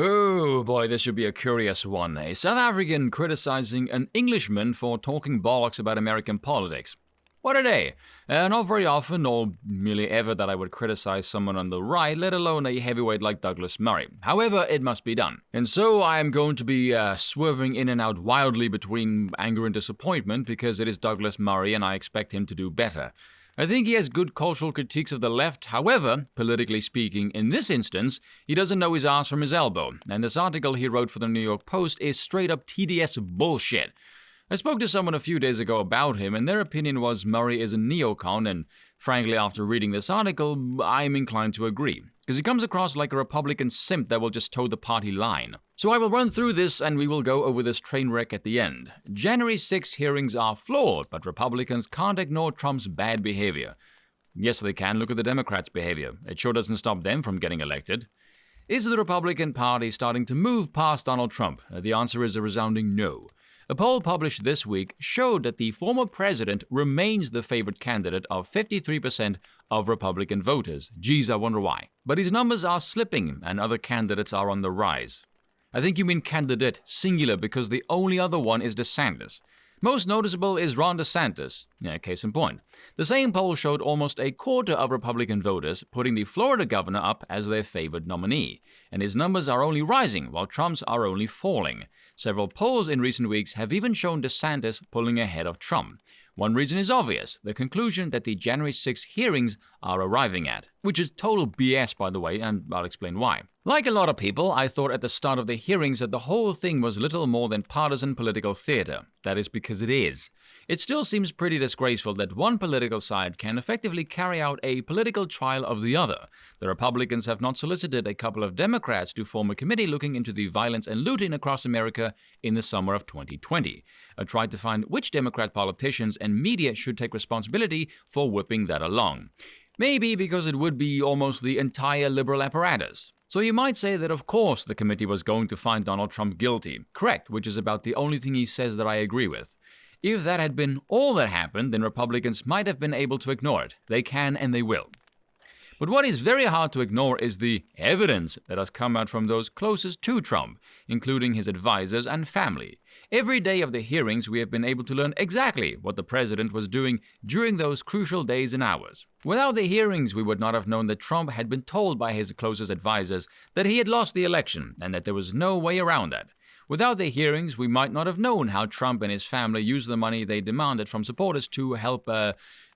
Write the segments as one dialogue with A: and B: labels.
A: Oh boy, this should be a curious one. A South African criticizing an Englishman for talking bollocks about American politics. What a day. Not very often, or merely ever, that I would criticize someone on the right, let alone a heavyweight like Douglas Murray. However, it must be done. And so I am going to be swerving in and out wildly between anger and disappointment because it is Douglas Murray and I expect him to do better. I think he has good cultural critiques of the left. However, politically speaking, in this instance, he doesn't know his ass from his elbow. And this article he wrote for the New York Post is straight up TDS bullshit. I spoke to someone a few days ago about him, and their opinion was Murray is a neocon, and frankly, after reading this article, I'm inclined to agree. Because he comes across like a Republican simp that will just toe the party line. So I will run through this and we will go over this train wreck at the end. January 6 hearings are flawed, but Republicans can't ignore Trump's bad behavior. Yes, they can. Look at the Democrats' behavior. It sure doesn't stop them from getting elected. Is the Republican Party starting to move past Donald Trump? The answer is a resounding no. A poll published this week showed that the former president remains the favored candidate of 53% of Republican voters. Geez, I wonder why. But his numbers are slipping and other candidates are on the rise. I think you mean candidate, singular, because the only other one is DeSantis. Most noticeable is Ron DeSantis, case in point. The same poll showed almost a quarter of Republican voters putting the Florida governor up as their favored nominee, and his numbers are only rising while Trump's are only falling. Several polls in recent weeks have even shown DeSantis pulling ahead of Trump. One reason is obvious, the conclusion that the January 6 hearings are arriving at, which is total BS, by the way, and I'll explain why. Like a lot of people, I thought at the start of the hearings that the whole thing was little more than partisan political theater. That is because it is. It still seems pretty disgraceful that one political side can effectively carry out a political trial of the other. The Republicans have not solicited a couple of Democrats to form a committee looking into the violence and looting across America in the summer of 2020. I tried to find which Democrat politicians and media should take responsibility for whipping that along. Maybe because it would be almost the entire liberal apparatus. So you might say that of course the committee was going to find Donald Trump guilty. Correct, which is about the only thing he says that I agree with. If that had been all that happened, then Republicans might have been able to ignore it. They can and they will. But what is very hard to ignore is the evidence that has come out from those closest to Trump, including his advisors and family. Every day of the hearings, we have been able to learn exactly what the president was doing during those crucial days and hours. Without the hearings, we would not have known that Trump had been told by his closest advisors that he had lost the election and that there was no way around that. Without the hearings, we might not have known how Trump and his family used the money they demanded from supporters to help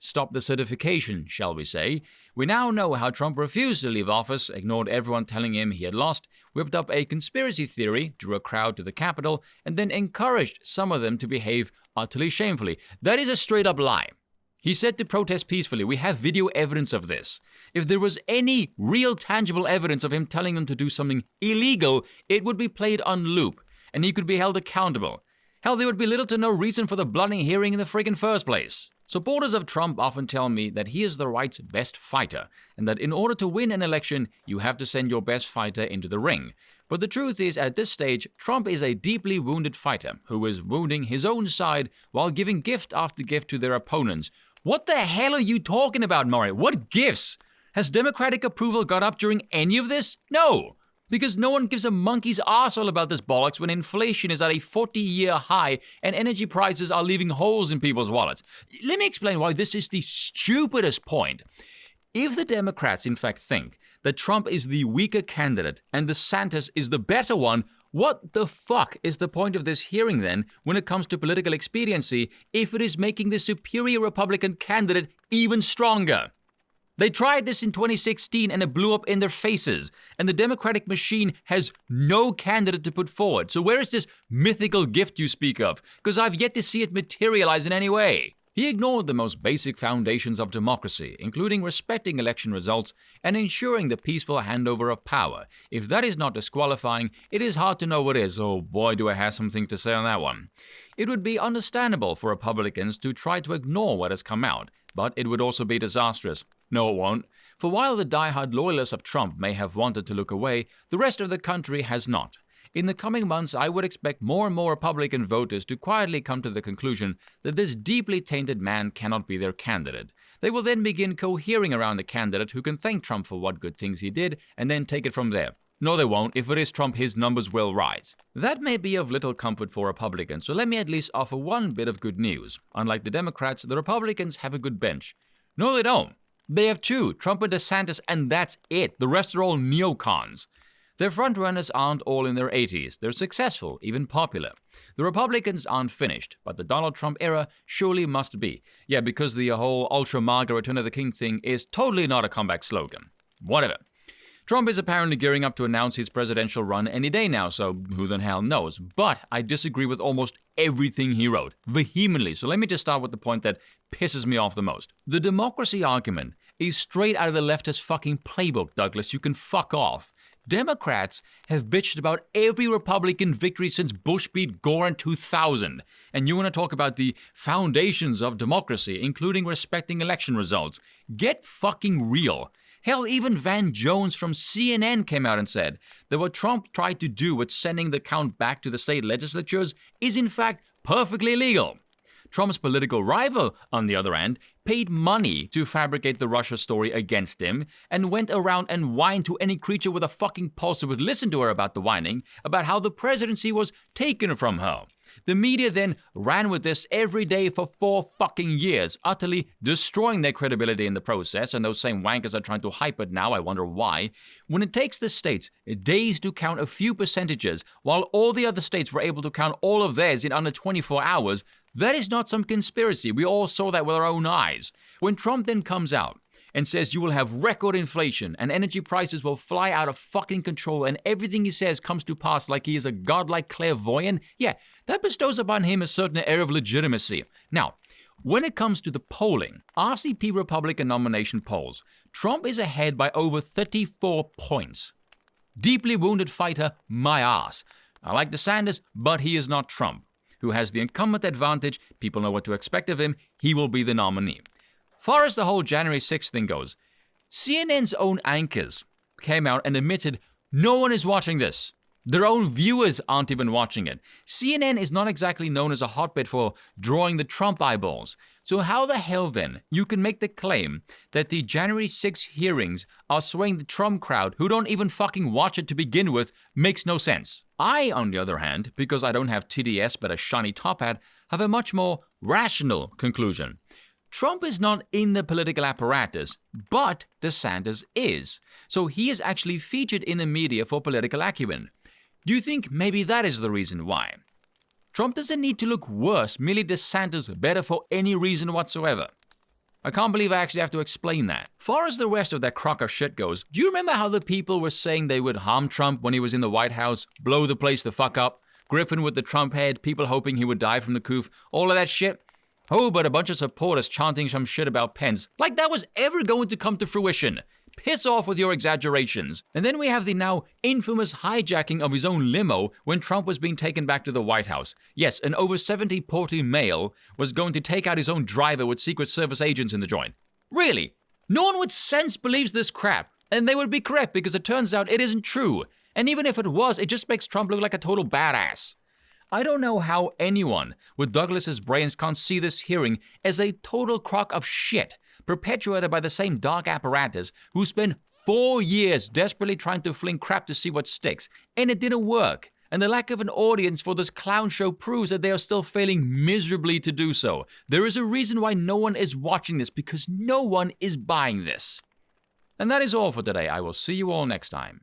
A: stop the certification, shall we say. We now know how Trump refused to leave office, ignored everyone telling him he had lost, whipped up a conspiracy theory, drew a crowd to the Capitol, and then encouraged some of them to behave utterly shamefully. That is a straight-up lie. He said to protest peacefully. We have video evidence of this. If there was any real tangible evidence of him telling them to do something illegal, it would be played on loop, and he could be held accountable. Hell, there would be little to no reason for the bloody hearing in the friggin' first place. Supporters of Trump often tell me that he is the right's best fighter, and that in order to win an election, you have to send your best fighter into the ring. But the truth is, at this stage, Trump is a deeply wounded fighter who is wounding his own side while giving gift after gift to their opponents. What the hell are you talking about, Murray? What gifts? Has Democratic approval got up during any of this? No! Because no one gives a monkey's arsehole about this bollocks when inflation is at a 40-year high and energy prices are leaving holes in people's wallets. Let me explain why this is the stupidest point. If the Democrats in fact think that Trump is the weaker candidate and DeSantis is the better one, what the fuck is the point of this hearing then when it comes to political expediency if it is making the superior Republican candidate even stronger? They tried this in 2016 and it blew up in their faces, and the Democratic machine has no candidate to put forward. So where is this mythical gift you speak of? Because I've yet to see it materialize in any way. He ignored the most basic foundations of democracy, including respecting election results and ensuring the peaceful handover of power. If that is not disqualifying, it is hard to know what is. Oh boy, do I have something to say on that one. It would be understandable for Republicans to try to ignore what has come out, but it would also be disastrous. No, it won't. For while the diehard loyalists of Trump may have wanted to look away, the rest of the country has not. In the coming months, I would expect more and more Republican voters to quietly come to the conclusion that this deeply tainted man cannot be their candidate. They will then begin cohering around a candidate who can thank Trump for what good things he did and then take it from there. No, they won't. If it is Trump, his numbers will rise. That may be of little comfort for Republicans, so let me at least offer one bit of good news. Unlike the Democrats, the Republicans have a good bench. No, they don't. They have two, Trump and DeSantis, and that's it. The rest are all neocons. Their frontrunners aren't all in their 80s. They're successful, even popular. The Republicans aren't finished, but the Donald Trump era surely must be. Yeah, because the whole ultra-MAGA Return of the King thing is totally not a comeback slogan. Whatever. Trump is apparently gearing up to announce his presidential run any day now, so who the hell knows. But I disagree with almost everything he wrote, vehemently. So let me just start with the point that pisses me off the most. The democracy argument is straight out of the leftist fucking playbook, Douglas. You can fuck off. Democrats have bitched about every Republican victory since Bush beat Gore in 2000. And you want to talk about the foundations of democracy, including respecting election results. Get fucking real. Hell, even Van Jones from CNN came out and said that what Trump tried to do with sending the count back to the state legislatures is in fact perfectly legal. Trump's political rival, on the other hand, paid money to fabricate the Russia story against him and went around and whined to any creature with a fucking pulse who would listen to her about the whining about how the presidency was taken from her. The media then ran with this every day for 4 fucking years, utterly destroying their credibility in the process, and those same wankers are trying to hype it now, I wonder why. When it takes the states days to count a few percentages, while all the other states were able to count all of theirs in under 24 hours, that is not some conspiracy. We all saw that with our own eyes. When Trump then comes out and says you will have record inflation and energy prices will fly out of fucking control and everything he says comes to pass like he is a godlike clairvoyant, yeah, that bestows upon him a certain air of legitimacy. Now, when it comes to the polling, RCP Republican nomination polls, Trump is ahead by over 34 points. Deeply wounded fighter, my ass. I like DeSantis, but he is not Trump, who has the incumbent advantage. People know what to expect of him. He will be the nominee. Far as the whole January 6th thing goes, CNN's own anchors came out and admitted no one is watching this. Their own viewers aren't even watching it. CNN is not exactly known as a hotbed for drawing the Trump eyeballs. So how the hell then you can make the claim that the January 6 hearings are swaying the Trump crowd who don't even fucking watch it to begin with makes no sense. I, on the other hand, because I don't have TDS but a shiny top hat, have a much more rational conclusion. Trump is not in the political apparatus, but DeSantis is. So he is actually featured in the media for political acumen. Do you think maybe that is the reason why? Trump doesn't need to look worse, merely DeSantis better for any reason whatsoever. I can't believe I actually have to explain that. Far as the rest of that crock of shit goes, do you remember how the people were saying they would harm Trump when he was in the White House, blow the place the fuck up, Griffin with the Trump head, people hoping he would die from the coof, all of that shit? Oh, but a bunch of supporters chanting some shit about Pence, like that was ever going to come to fruition. Piss off with your exaggerations. And then we have the now infamous hijacking of his own limo when Trump was being taken back to the White House. Yes, an over 70 portly male was going to take out his own driver with Secret Service agents in the joint. Really? No one with sense believes this crap. And they would be correct because it turns out it isn't true. And even if it was, it just makes Trump look like a total badass. I don't know how anyone with Douglas's brains can't see this hearing as a total crock of shit, perpetuated by the same dark apparatus who spent 4 years desperately trying to fling crap to see what sticks, and it didn't work. And the lack of an audience for this clown show proves that they are still failing miserably to do so. There is a reason why no one is watching this, because no one is buying this. And that is all for today. I will see you all next time.